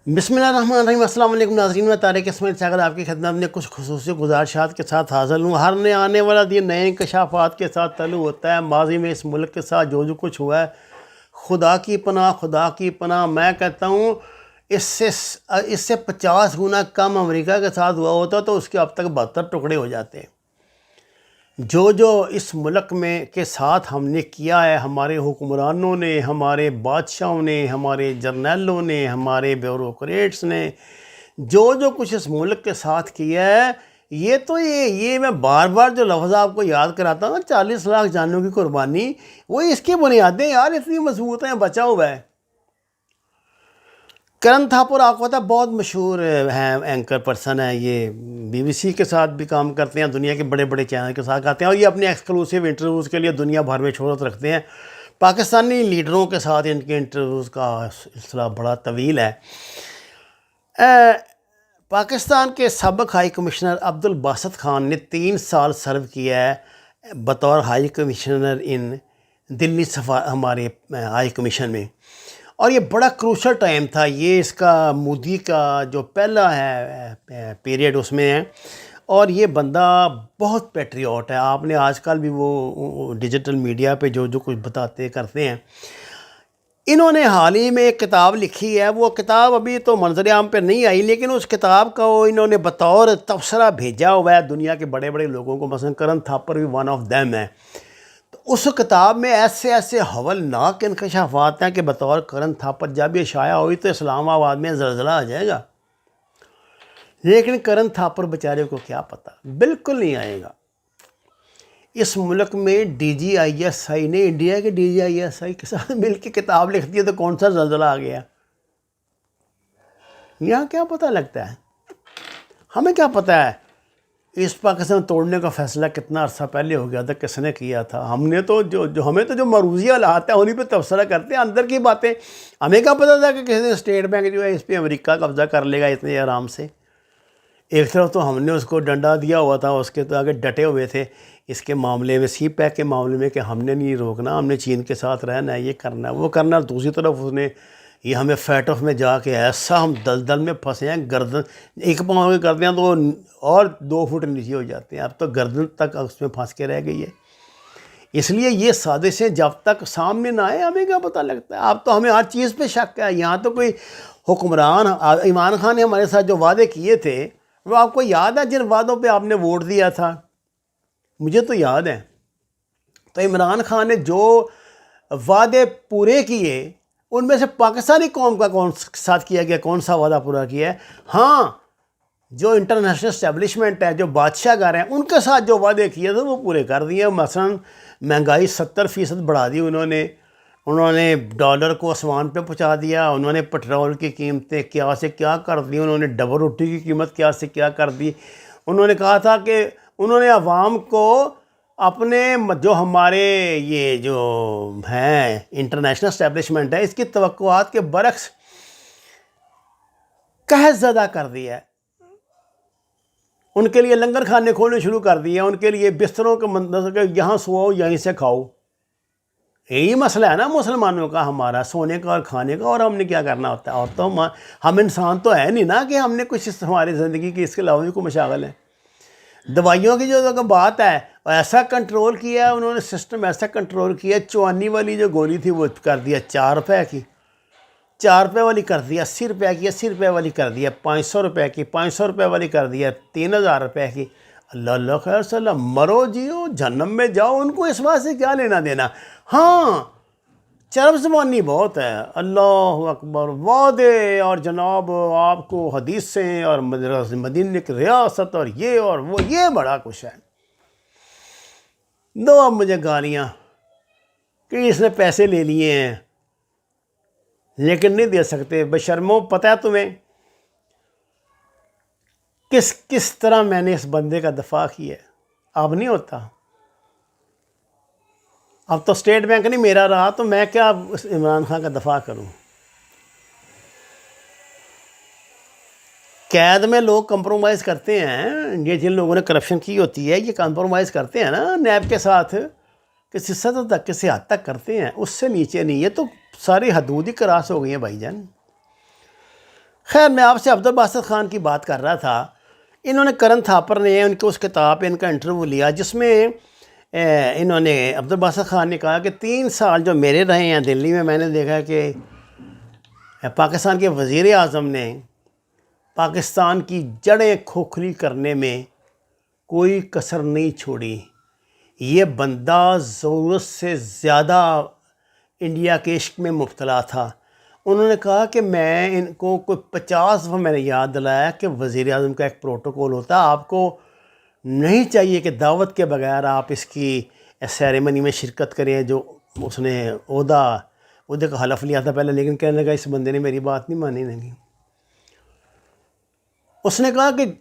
بسم اللہ الرحمن الرحیم۔ السلام علیکم ناظرین، میں طارق اسماعیل ساگر آپ کی خدمت میں کچھ خصوصی گزارشات کے ساتھ حاضر ہوں۔ ہر نئے آنے والا دن نئے انکشافات کے ساتھ طلوع ہوتا ہے۔ ماضی میں اس ملک کے ساتھ جو کچھ ہوا ہے، خدا کی پناہ میں کہتا ہوں اس سے 50 گنا کم امریکہ کے ساتھ ہوا ہوتا تو اس کے اب تک 72 ٹکڑے ہو جاتے ہیں۔ جو اس ملک میں کے ساتھ ہم نے کیا ہے، ہمارے حکمرانوں نے، ہمارے بادشاہوں نے، ہمارے جرنیلوں نے، ہمارے بیوروکریٹس نے جو کچھ اس ملک کے ساتھ کیا ہے، یہ میں بار بار جو لفظ آپ کو یاد کراتا ہوں نا، 40 لاکھ جانوں کی قربانی، وہ اس کی بنیادیں یار اتنی مضبوط ہیں، بچا ہوا ہے۔ کرن تھاپر آپ کو پتہ بہت مشہور ہیں، اینکر پرسن ہے، یہ BBC کے ساتھ بھی کام کرتے ہیں، دنیا کے بڑے بڑے چینل کے ساتھ آتے ہیں، اور یہ اپنے ایکسکلوسیو انٹرویوز کے لیے دنیا بھر میں شہرت رکھتے ہیں۔ پاکستانی لیڈروں کے ساتھ ان کے انٹرویوز کا سلسلہ بڑا طویل ہے۔ پاکستان کے سابق ہائی کمشنر عبدالباسط خان نے 3 سال سرو کیا ہے بطور ہائی کمشنر ان دلی ہمارے ہائی کمیشن میں، اور یہ بڑا کروشل ٹائم تھا۔ یہ اس کا مودی کا جو پہلا ہے پیریڈ اس میں ہے، اور یہ بندہ بہت پیٹریوٹ ہے۔ آپ نے آج کل بھی وہ ڈیجیٹل میڈیا پہ جو کچھ بتاتے کرتے ہیں۔ انہوں نے حال ہی میں ایک کتاب لکھی ہے، وہ کتاب ابھی تو منظر عام پہ نہیں آئی، لیکن اس کتاب کا انہوں نے بطور تبصرہ بھیجا ہوا ہے دنیا کے بڑے بڑے لوگوں کو، مثلا کرن تھاپر بھی ون آف دیم ہے۔ اس کتاب میں ایسے ہولناک انکشافات ہیں کہ بطور کرن تھاپر جب یہ شائع ہوئی تو اسلام آباد میں زلزلہ آ جائے گا، لیکن کرن تھاپر بیچارے کو کیا پتہ، بالکل نہیں آئے گا۔ اس ملک میں DGISI نے انڈیا کے DGISI کے ساتھ مل کے کتاب لکھ دی تو کون سا زلزلہ آ گیا؟ یہاں کیا پتہ لگتا ہے؟ ہمیں کیا پتہ ہے ایسٹ پاکستان توڑنے کا فیصلہ کتنا عرصہ پہلے ہو گیا تھا، کس نے کیا تھا؟ ہم نے تو ہمیں تو جو معروضی حالات ہیں انہیں پہ تبصرہ کرتے ہیں، اندر کی باتیں ہمیں کیا پتہ تھا کہ کسی نے اسٹیٹ بینک جو ہے اس پہ امریکہ قبضہ کر لے گا اتنے آرام سے۔ ایک طرف تو ہم نے اس کو ڈنڈا دیا ہوا تھا، اس کے تو آگے ڈٹے ہوئے تھے اس کے معاملے میں، سی پیک کے معاملے میں، کہ ہم نے نہیں روکنا، ہم نے چین کے ساتھ رہنا ہے، یہ کرنا ہے وہ کرنا ہے۔ دوسری طرف اس نے یہ ہمیں فیٹ آف میں جا کے ایسا ہم دلدل میں پھنسے ہیں، گردن ایک پاؤں کے کرتے ہیں تو اور 2 فٹ نیچے ہو جاتے ہیں، اب تو گردن تک اس میں پھنس کے رہ گئی ہے۔ اس لیے یہ سازشیں جب تک سامنے نہ آئے ہمیں کیا پتہ لگتا ہے؟ اب تو ہمیں ہر چیز پہ شک ہے۔ یہاں تو کوئی حکمران عمران خان نے ہمارے ساتھ جو وعدے کیے تھے، وہ آپ کو یاد ہے جن وعدوں پہ آپ نے ووٹ دیا تھا؟ مجھے تو یاد ہے۔ تو عمران خان نے جو وعدے پورے کیے ان میں سے پاکستانی قوم کا کون ساتھ کیا گیا، کون سا وعدہ پورا کیا ہے؟ ہاں، جو انٹرنیشنل اسٹیبلشمنٹ ہے، جو بادشاہ گھر ہیں، ان کے ساتھ جو وعدے کیے تھے وہ پورے کر دیے۔ مثلا مہنگائی 70% بڑھا دی انہوں نے ڈالر کو آسمان پہ پہنچا دیا، انہوں نے پٹرول کی قیمتیں کیا سے کیا کر دی، انہوں نے ڈبل روٹی کی قیمت کیا سے کیا کر دی۔ انہوں نے کہا تھا کہ انہوں نے عوام کو اپنے جو ہمارے یہ جو ہیں انٹرنیشنل اسٹیبلشمنٹ ہے اس کی توقعات کے برعکس قحط زدہ کر دیا ہے۔ ان کے لیے لنگر کھانے کھولنے شروع کر دیے، ان کے لیے بستروں کے منتظر کہ یہاں سوؤ یہیں سے کھاؤ۔ یہی مسئلہ ہے نا مسلمانوں کا، ہمارا سونے کا اور کھانے کا، اور ہم نے کیا کرنا ہوتا ہے؟ اور تو ہم انسان تو ہے نہیں نا کہ ہم نے کچھ ہماری زندگی کی اس کے علاوہ بھی کوئی مشاغل ہے۔ دوائیوں کی جو بات ہے ایسا کنٹرول کیا انہوں نے، سسٹم ایسا کنٹرول کیا، چوانی والی جو گولی تھی وہ کر دیا 4 روپے کی، 4 روپے والی کر دیا 80 روپے کی، 80 روپے والی کر دیا 500 روپے کی، 500 روپے والی کر دیا 3000 روپے کی۔ اللہ خیر صلی اللہ، مرو جیو جہنم میں جاؤ، ان کو اس بات سے کیا لینا دینا؟ ہاں، چرب زبانی بہت ہے، اللہ اکبر، وعدے، اور جناب آپ کو حدیثیں اور مدینہ کی ریاست اور یہ اور وہ، یہ بڑا کچھ ہے۔ دو اب مجھے گالیاں کہ اس نے پیسے لے لیے ہیں لیکن نہیں دے سکتے۔ بشرمو، پتہ ہے تمہیں کس طرح میں نے اس بندے کا دفاع کیا ہے؟ اب نہیں ہوتا، اب تو اسٹیٹ بینک نہیں میرا رہا، تو میں کیا عمران خان کا دفاع کروں؟ قید میں لوگ کمپرومائز کرتے ہیں، یہ جن لوگوں نے کرپشن کی ہوتی ہے یہ کمپرومائز کرتے ہیں نا نیب کے ساتھ، کسی سطح تک، کسی حد تک کرتے ہیں، اس سے نیچے نہیں۔ یہ تو ساری حدود ہی کراس ہو گئی ہیں بھائی جان۔ خیر میں آپ سے عبدالباسط خان کی بات کر رہا تھا. انہوں نے کرن تھاپر نے ان کو اس کتاب پہ ان کا انٹرویو لیا جس میں انہوں نے عبدالباسط خان نے کہا کہ 3 سال جو میرے رہے ہیں دلی میں نے دیکھا کہ پاکستان کے وزیر اعظم نے پاکستان کی جڑیں کھوکھلی کرنے میں کوئی کسر نہیں چھوڑی. یہ بندہ ضرورت سے زیادہ انڈیا کے عشق میں مبتلا تھا. انہوں نے کہا کہ میں ان کو کوئی 50 دفعہ میں نے یاد دلایا کہ وزیر اعظم کا ایک پروٹوکول ہوتا ہے, آپ کو نہیں چاہیے کہ دعوت کے بغیر آپ اس کی سیریمنی میں شرکت کریں. جو اس نے عہدے کا حلف لیا تھا پہلے, لیکن کہنے لگا اس بندے نے میری بات نہیں مانی نہیں. اس نے کہا کہ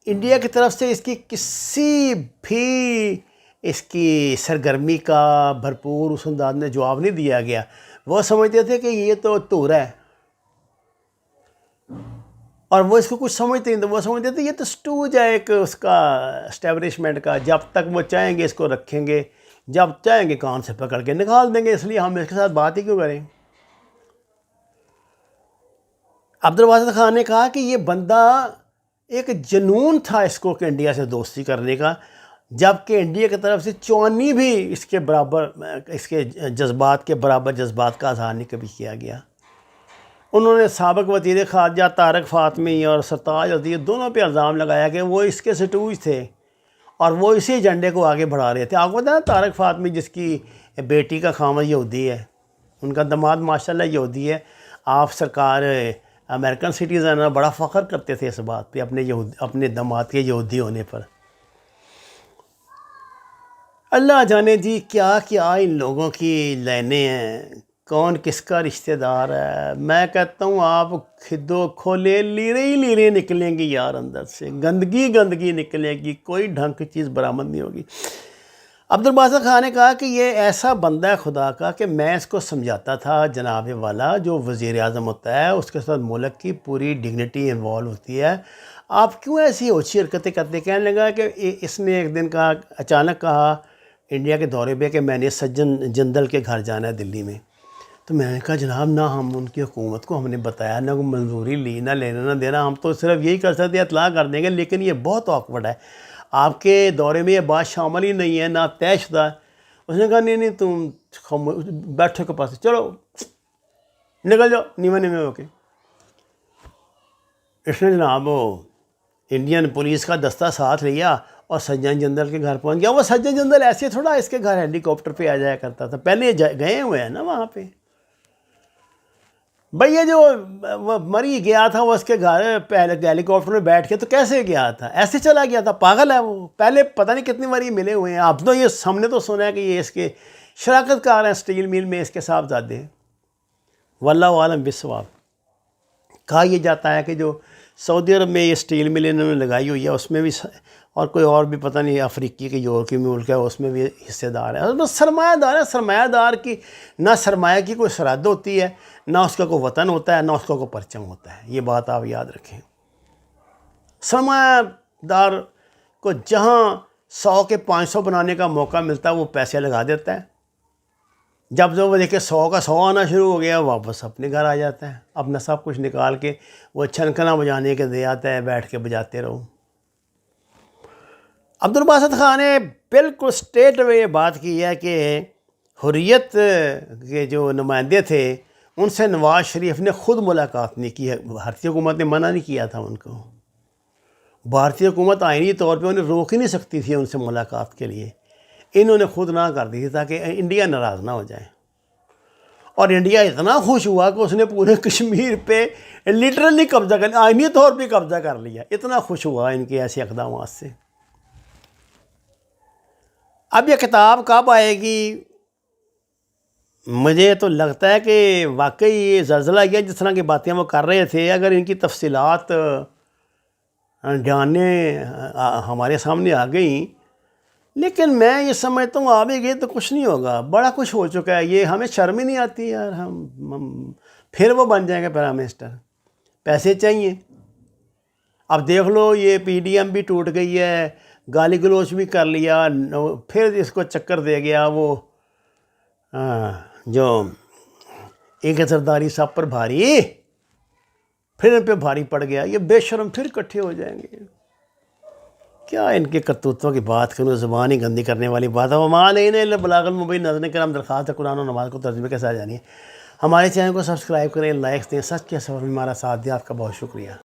انڈیا کی طرف سے اس کی کسی بھی اس کی سرگرمی کا بھرپور اس انداز میں جواب نہیں دیا گیا. وہ سمجھتے تھے کہ یہ تو تور ہے, اور وہ اس کو کچھ سمجھتے نہیں تھے. وہ سمجھتے تھے یہ تو سٹوج ہے ایک اس کا اسٹیبلشمنٹ کا, جب تک وہ چاہیں گے اس کو رکھیں گے, جب چاہیں گے کان سے پکڑ کے نکال دیں گے, اس لیے ہم اس کے ساتھ بات ہی کیوں کریں. عبدالباسط خان نے کہا کہ یہ بندہ ایک جنون تھا اس کو کہ انڈیا سے دوستی کرنے کا, جبکہ انڈیا کی طرف سے چونی بھی اس کے برابر اس کے جذبات کے برابر جذبات کا اظہار نہیں کبھی کیا گیا. انہوں نے سابق وزیر خارجہ طارق فاطمی اور سرتاج عزیز دونوں پہ الزام لگایا کہ وہ اس کے سٹوج تھے اور وہ اسی ایجنڈے کو آگے بڑھا رہے تھے. آپ کو پتہ ہے طارق فاطمی جس کی بیٹی کا خامد یہودی ہے, ان کا داماد ماشاءاللہ یہودی ہے. آپ سرکار امریکن سٹیزن ہیں, بڑا فخر کرتے تھے اس بات پہ اپنے داماد کے یہودی ہونے پر. اللہ جانے جی کیا کیا ان لوگوں کی لائنیں ہیں, کون کس کا رشتہ دار ہے. میں کہتا ہوں آپ کھدو کھولے لیرے ہی لیرے نکلیں گی یار, اندر سے گندگی نکلے گی, کوئی ڈھنگ کی چیز برآمد نہیں ہوگی. عبدالباسط خان نے کہا کہ یہ ایسا بندہ ہے خدا کا کہ میں اس کو سمجھاتا تھا جناب والا, جو وزیر اعظم ہوتا ہے اس کے ساتھ ملک کی پوری ڈگنیٹی انوالو ہوتی ہے, آپ کیوں ایسی اوچھی حرکتیں کرتے. کہنے لگا کہ اس نے ایک دن کہا, اچانک کہا انڈیا کے دورے پہ کہ میں نے سجن جندل کے گھر جانا ہے دلی میں. تو میں نے کہا جناب نہ ہم ان کی حکومت کو ہم نے بتایا, نہ کوئی منظوری لی, نہ لینا نہ دینا, ہم تو صرف یہی کر سکتے ہیں اطلاع کر دیں گے, لیکن یہ بہت آکورڈ ہے, آپ کے دورے میں یہ بات شامل ہی نہیں ہے, نہ طے شدہ. اس نے کہا نہیں تم بیٹھو کے پاس, چلو نکل جاؤ نیمے ہو کے. اس نے جناب وہ انڈین پولیس کا دستہ ساتھ لیا اور سجن جندل کے گھر پہنچ گیا. وہ سجن جندل ایسے تھوڑا اس کے گھر ہیلی کاپٹر پہ آ جایا کرتا تھا, پہلے گئے ہوئے ہیں نا وہاں پہ. بھئی یہ جو مری گیا تھا وہ اس کے گھر پہلے ہیلی کاپٹر میں بیٹھ کے, تو کیسے گیا تھا, ایسے چلا گیا تھا, پاگل ہے وہ. پہلے پتہ نہیں کتنی باری ملے ہوئے ہیں. اب تو یہ ہم نے تو سنا ہے کہ یہ اس کے شراکت کار ہیں اسٹیل میل میں, اس کے صاحبزادے ہیں. واللہ عالم بالصواب. کہا یہ جاتا ہے کہ جو سعودی عرب میں یہ اسٹیل مل انہوں نے لگائی ہوئی ہے, اس میں بھی اور کوئی اور بھی پتہ نہیں افریقی کے یورپی ملک ہے اس میں بھی حصے دار ہے. بس سرمایہ دار ہے. سرمایہ دار کی نہ سرمایہ کی کوئی سرحد ہوتی ہے, نہ اس کا کوئی وطن ہوتا ہے, نہ اس کا کوئی پرچم ہوتا ہے. یہ بات آپ یاد رکھیں. سرمایہ دار کو جہاں 100 کے 500 بنانے کا موقع ملتا ہے وہ پیسے لگا دیتا ہے. جب وہ دیکھے 100 کا 100 آنا شروع ہو گیا, واپس اپنے گھر آ جاتا ہے, اپنا سب کچھ نکال کے وہ چھنکنا بجانے کے دے آتا ہے, بیٹھ کے بجاتے رہو. عبدالباسط خان نے بالکل اسٹریٹ اوے یہ بات کی ہے کہ حریت کے جو نمائندے تھے ان سے نواز شریف نے خود ملاقات نہیں کی ہے. بھارتی حکومت نے منع نہیں کیا تھا ان کو. بھارتی حکومت آئینی طور پہ انہیں روک ہی نہیں سکتی تھی ان سے ملاقات کے لیے. انہوں نے خود نہ کر دی تھی تاکہ انڈیا ناراض نہ ہو جائے. اور انڈیا اتنا خوش ہوا کہ اس نے پورے کشمیر پہ لٹرلی قبضہ کر لیا, آئینی طور پہ قبضہ کر لیا. اتنا خوش ہوا ان کے ایسے اقدامات سے. اب یہ کتاب کب آئے گی؟ مجھے تو لگتا ہے کہ واقعی یہ زلزلہ یہ جس طرح کی باتیں وہ کر رہے تھے, اگر ان کی تفصیلات جاننے ہمارے سامنے آ گئیں, لیکن میں یہ سمجھتا ہوں آگے گئے تو کچھ نہیں ہوگا. بڑا کچھ ہو چکا ہے, یہ ہمیں شرم ہی نہیں آتی یار. ہم پھر وہ بن جائیں گے پرائم منسٹر, پیسے چاہیے. اب دیکھ لو یہ پی ڈی ایم بھی ٹوٹ گئی ہے, گالی گلوچ بھی کر لیا, پھر اس کو چکر دے گیا وہ جو ایک سرداری سب پر بھاری. پھر ان پہ بھاری پڑ گیا، یہ بے شرم پھر اکٹھے ہو جائیں گے. کیا ان کے کرتوتوں کی بات کروں، زبان ہی گندی کرنے والی بات ہے. وما علینا الا البلاغ المبین. ناظرین کرام، درخواست ہے قرآن و نماز کو ترجمے کے ساتھ جانیے. ہمارے چینل کو سبسکرائب کریں، لائکس دیں، سچ کے سفر میں ہمارا ساتھ دیں. آپ کا بہت شکریہ.